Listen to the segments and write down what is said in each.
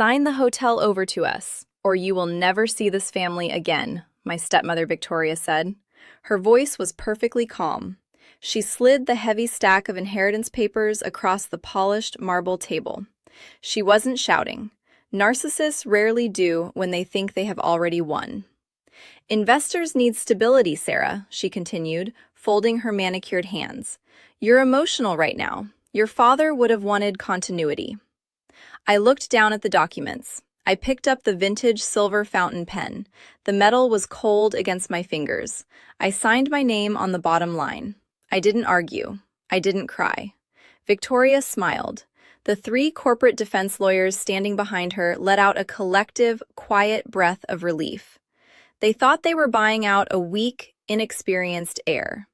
Sign the hotel over to us, or you will never see this family again, my stepmother Victoria said. Her voice was perfectly calm. She slid the heavy stack of inheritance papers across the polished marble table. She wasn't shouting. Narcissists rarely do when they think they have already won. Investors need stability, Sarah, she continued, folding her manicured hands. You're emotional right now. Your father would have wanted continuity. I looked down at the documents. I picked up the vintage silver fountain pen. The metal was cold against my fingers. I signed my name on the bottom line. I didn't argue. I didn't cry. Victoria smiled. The three corporate defense lawyers standing behind her let out a collective, quiet breath of relief. They thought they were buying out a weak, inexperienced heir.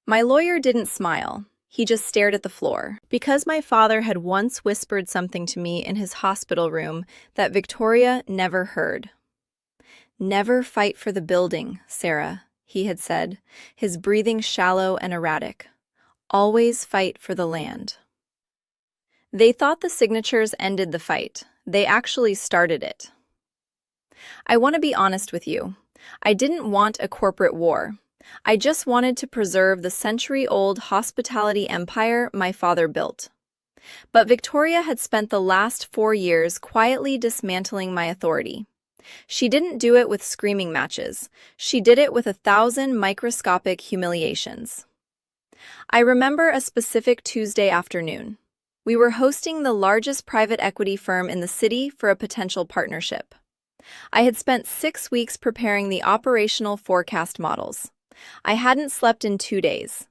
My lawyer didn't smile. He just stared at the floor. Because my father had once whispered something to me in his hospital room that Victoria never heard. "Never fight for the building, Sarah," he had said, his breathing shallow and erratic. "Always fight for the land." They thought the signatures ended the fight. They actually started it. I want to be honest with you. I didn't want a corporate war. I just wanted to preserve the century-old hospitality empire my father built. But Victoria had spent the last 4 years quietly dismantling my authority. She didn't do it with screaming matches. She did it with 1,000 microscopic humiliations. I remember a specific Tuesday afternoon. We were hosting the largest private equity firm in the city for a potential partnership. I had spent 6 weeks preparing the operational forecast models. I hadn't slept in 2 days.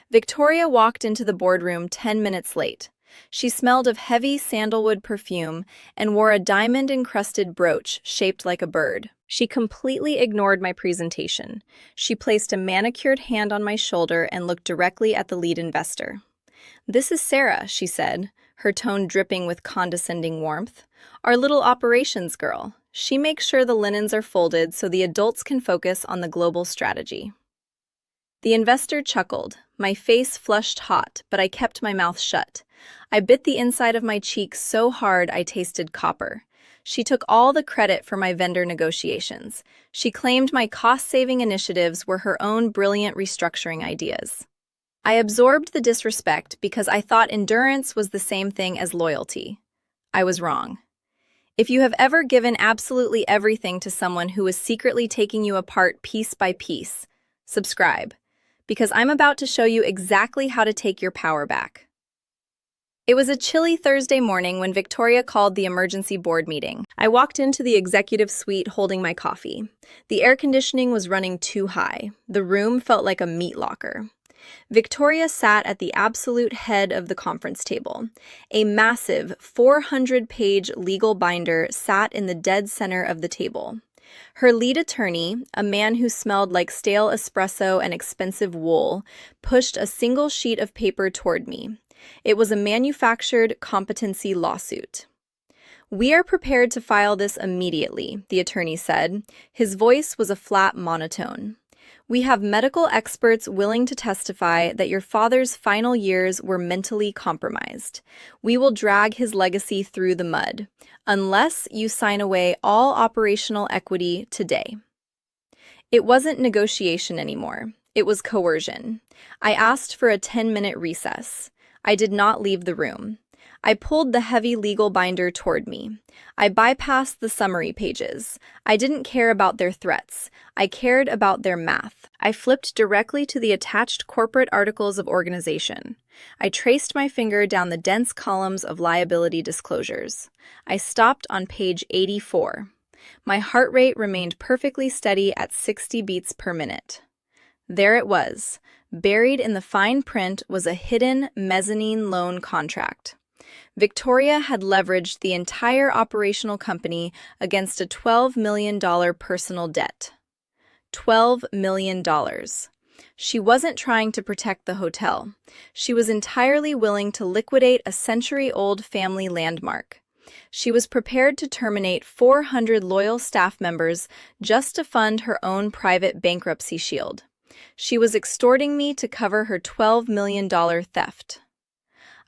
Victoria walked into the boardroom 10 minutes late. She smelled of heavy sandalwood perfume and wore a diamond-encrusted brooch shaped like a bird. She completely ignored my presentation. She placed a manicured hand on my shoulder and looked directly at the lead investor. "This is Sarah," she said, her tone dripping with condescending warmth. "Our little operations girl. She makes sure the linens are folded so the adults can focus on the global strategy." The investor chuckled. My face flushed hot, but I kept my mouth shut. I bit the inside of my cheek so hard I tasted copper. She took all the credit for my vendor negotiations. She claimed my cost-saving initiatives were her own brilliant restructuring ideas. I absorbed the disrespect because I thought endurance was the same thing as loyalty. I was wrong. If you have ever given absolutely everything to someone who is secretly taking you apart piece by piece, subscribe, because I'm about to show you exactly how to take your power back. It was a chilly Thursday morning when Victoria called the emergency board meeting. I walked into the executive suite holding my coffee. The air conditioning was running too high. The room felt like a meat locker. Victoria sat at the absolute head of the conference table. A massive 400-page legal binder sat in the dead center of the table. Her lead attorney, a man who smelled like stale espresso and expensive wool, pushed a single sheet of paper toward me. It was a manufactured competency lawsuit. "We are prepared to file this immediately," the attorney said. His voice was a flat monotone. "We have medical experts willing to testify that your father's final years were mentally compromised. We will drag his legacy through the mud, unless you sign away all operational equity today." It wasn't negotiation anymore. It was coercion. I asked for a 10-minute recess. I did not leave the room. I pulled the heavy legal binder toward me. I bypassed the summary pages. I didn't care about their threats. I cared about their math. I flipped directly to the attached corporate articles of organization. I traced my finger down the dense columns of liability disclosures. I stopped on page 84. My heart rate remained perfectly steady at 60 beats per minute. There it was. Buried in the fine print was a hidden mezzanine loan contract. Victoria had leveraged the entire operational company against a $12 million personal debt. $12 million. She wasn't trying to protect the hotel. She was entirely willing to liquidate a century-old family landmark. She was prepared to terminate 400 loyal staff members just to fund her own private bankruptcy shield. She was extorting me to cover her $12 million theft.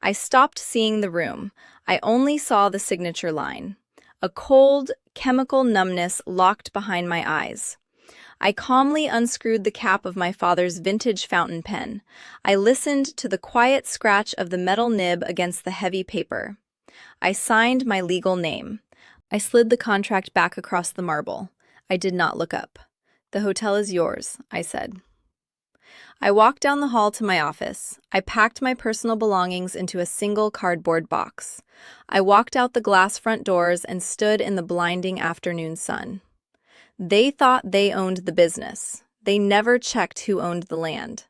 I stopped seeing the room. I only saw the signature line. A cold, chemical numbness locked behind my eyes. I calmly unscrewed the cap of my father's vintage fountain pen. I listened to the quiet scratch of the metal nib against the heavy paper. I signed my legal name. I slid the contract back across the marble. I did not look up. "The hotel is yours," I said. I walked down the hall to my office. I packed my personal belongings into a single cardboard box. I walked out the glass front doors and stood in the blinding afternoon sun. They thought they owned the business. They never checked who owned the land.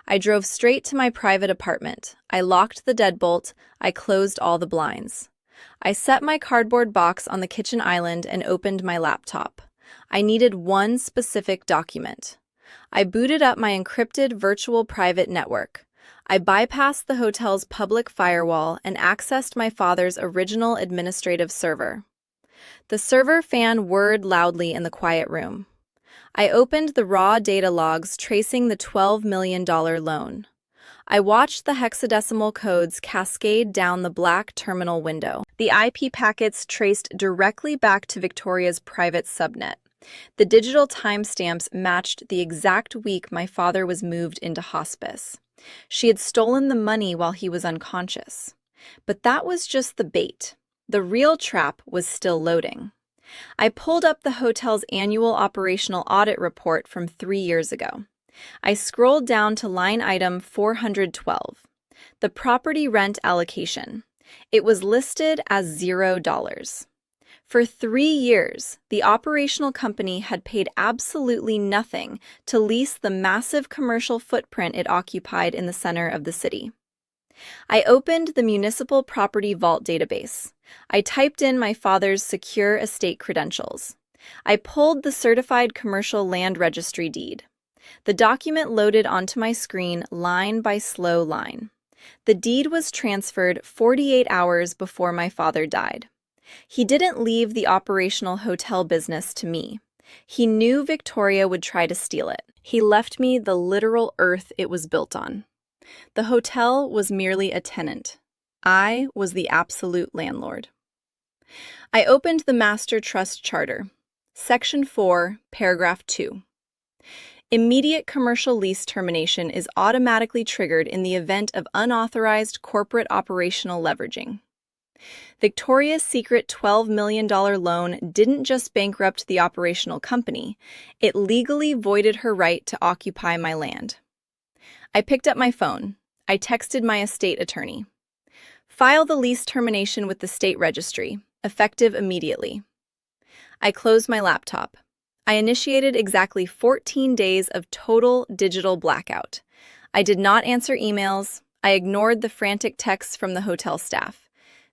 I drove straight to my private apartment. I locked the deadbolt. I closed all the blinds. I set my cardboard box on the kitchen island and opened my laptop. I needed one specific document. I booted up my encrypted virtual private network. I bypassed the hotel's public firewall and accessed my father's original administrative server. The server fan whirred loudly in the quiet room. I opened the raw data logs tracing the $12 million loan. I watched the hexadecimal codes cascade down the black terminal window. The IP packets traced directly back to Victoria's private subnet. The digital timestamps matched the exact week my father was moved into hospice. She had stolen the money while he was unconscious. But that was just the bait. The real trap was still loading. I pulled up the hotel's annual operational audit report from 3 years ago. I scrolled down to line item 412, the property rent allocation. It was listed as $0. For 3 years, the operational company had paid absolutely nothing to lease the massive commercial footprint it occupied in the center of the city. I opened the Municipal Property Vault database. I typed in my father's secure estate credentials. I pulled the Certified Commercial Land Registry deed. The document loaded onto my screen line by slow line. The deed was transferred 48 hours before my father died. He didn't leave the operational hotel business to me. He knew Victoria would try to steal it. He left me the literal earth it was built on. The hotel was merely a tenant. I was the absolute landlord. I opened the Master Trust Charter. Section 4, Paragraph 2. Immediate commercial lease termination is automatically triggered in the event of unauthorized corporate operational leveraging. Victoria's secret $12 million loan didn't just bankrupt the operational company, it legally voided her right to occupy my land. I picked up my phone. I texted my estate attorney. "File the lease termination with the state registry, effective immediately." I closed my laptop. I initiated exactly 14 days of total digital blackout. I did not answer emails. I ignored the frantic texts from the hotel staff.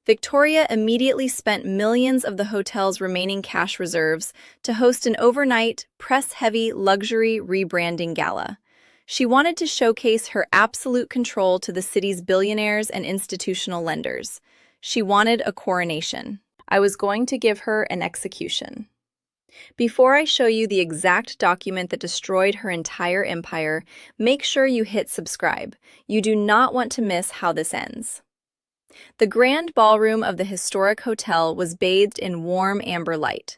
Victoria immediately spent millions of the hotel's remaining cash reserves to host an overnight, press-heavy luxury rebranding gala. She wanted to showcase her absolute control to the city's billionaires and institutional lenders. She wanted a coronation. I was going to give her an execution. Before I show you the exact document that destroyed her entire empire, make sure you hit subscribe. You do not want to miss how this ends. The grand ballroom of the historic hotel was bathed in warm amber light.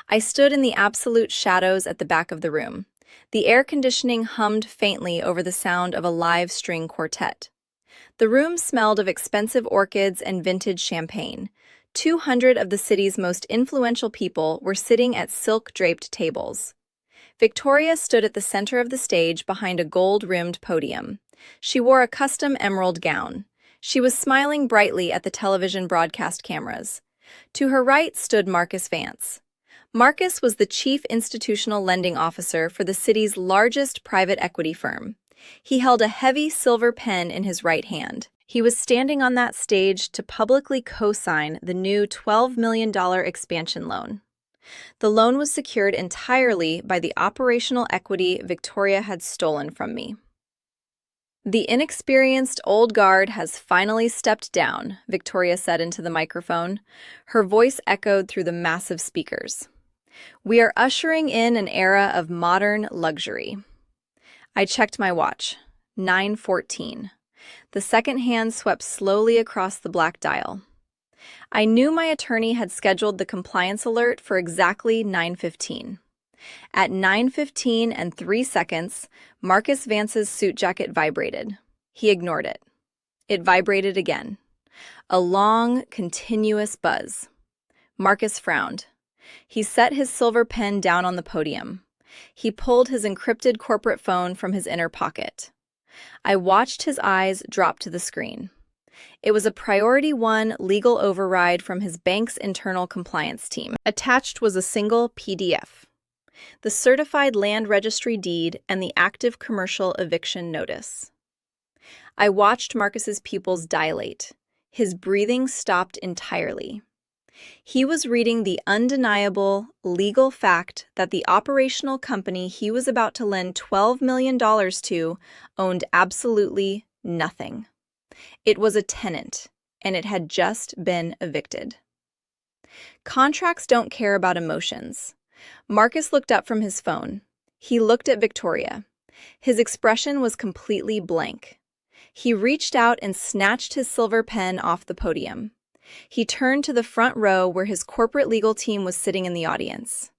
I stood in the absolute shadows at the back of the room. The air conditioning hummed faintly over the sound of a live string quartet. The room smelled of expensive orchids and vintage champagne. 200 of the city's most influential people were sitting at silk-draped tables. Victoria stood at the center of the stage behind a gold-rimmed podium. She wore a custom emerald gown. She was smiling brightly at the television broadcast cameras. To her right stood Marcus Vance. Marcus was the chief institutional lending officer for the city's largest private equity firm. He held a heavy silver pen in his right hand. He was standing on that stage to publicly co-sign the new $12 million expansion loan. The loan was secured entirely by the operational equity Victoria had stolen from me. "The inexperienced old guard has finally stepped down," Victoria said into the microphone. Her voice echoed through the massive speakers. "We are ushering in an era of modern luxury." I checked my watch. 9:14. The second hand swept slowly across the black dial. I knew my attorney had scheduled the compliance alert for exactly 9:15. At 9:15 and 3 seconds, Marcus Vance's suit jacket vibrated. He ignored it. It vibrated again. A long, continuous buzz. Marcus frowned. He set his silver pen down on the podium. He pulled his encrypted corporate phone from his inner pocket. I watched his eyes drop to the screen. It was a Priority 1 legal override from his bank's internal compliance team. Attached was a single PDF. The certified land registry deed and the active commercial eviction notice. I watched Marcus's pupils dilate. His breathing stopped entirely. He was reading the undeniable legal fact that the operational company he was about to lend $12 million to owned absolutely nothing. It was a tenant, and it had just been evicted. Contracts don't care about emotions. Marcus looked up from his phone. He looked at Victoria. His expression was completely blank. He reached out and snatched his silver pen off the podium. He turned to the front row where his corporate legal team was sitting in the audience.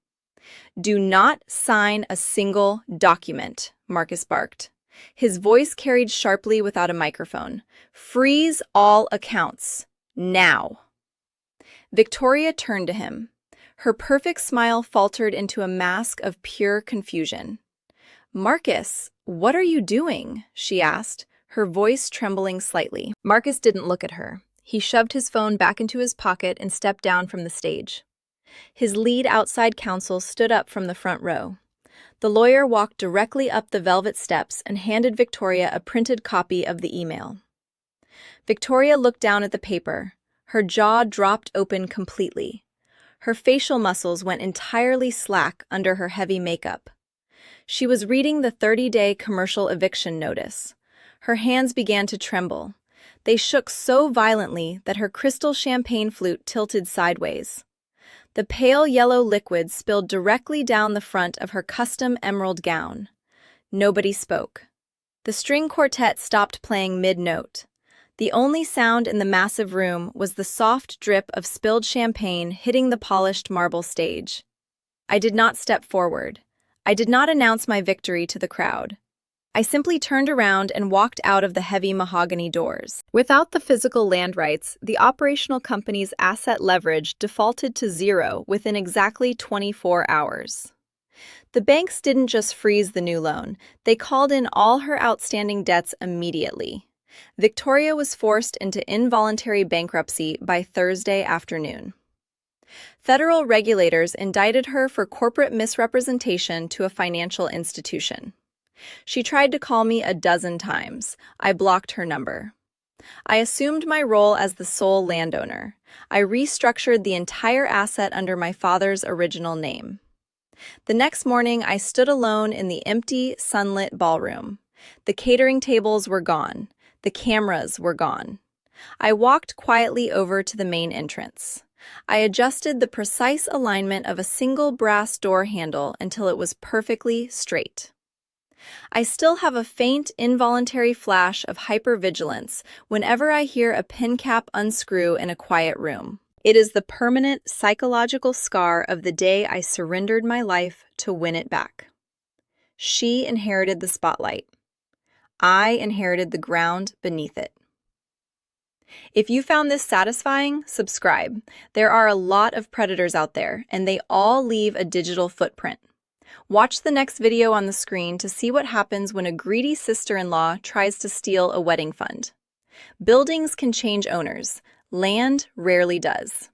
"Do not sign a single document," Marcus barked. His voice carried sharply without a microphone. "Freeze all accounts. Now." Victoria turned to him. Her perfect smile faltered into a mask of pure confusion. "Marcus, what are you doing?" she asked, her voice trembling slightly. Marcus didn't look at her. He shoved his phone back into his pocket and stepped down from the stage. His lead outside counsel stood up from the front row. The lawyer walked directly up the velvet steps and handed Victoria a printed copy of the email. Victoria looked down at the paper. Her jaw dropped open completely. Her facial muscles went entirely slack under her heavy makeup. She was reading the 30-day commercial eviction notice. Her hands began to tremble. They shook so violently that her crystal champagne flute tilted sideways. The pale yellow liquid spilled directly down the front of her custom emerald gown. Nobody spoke. The string quartet stopped playing mid-note. The only sound in the massive room was the soft drip of spilled champagne hitting the polished marble stage. I did not step forward. I did not announce my victory to the crowd. I simply turned around and walked out of the heavy mahogany doors. Without the physical land rights, the operational company's asset leverage defaulted to zero within exactly 24 hours. The banks didn't just freeze the new loan, they called in all her outstanding debts immediately. Victoria was forced into involuntary bankruptcy by Thursday afternoon. Federal regulators indicted her for corporate misrepresentation to a financial institution. She tried to call me a dozen times. I blocked her number. I assumed my role as the sole landowner. I restructured the entire asset under my father's original name. The next morning, I stood alone in the empty, sunlit ballroom. The catering tables were gone. The cameras were gone. I walked quietly over to the main entrance. I adjusted the precise alignment of a single brass door handle until it was perfectly straight. I still have a faint, involuntary flash of hypervigilance whenever I hear a pin cap unscrew in a quiet room. It is the permanent psychological scar of the day I surrendered my life to win it back. She inherited the spotlight. I inherited the ground beneath it. If you found this satisfying, subscribe. There are a lot of predators out there, and they all leave a digital footprint. Watch the next video on the screen to see what happens when a greedy sister-in-law tries to steal a wedding fund. Buildings can change owners. Land rarely does.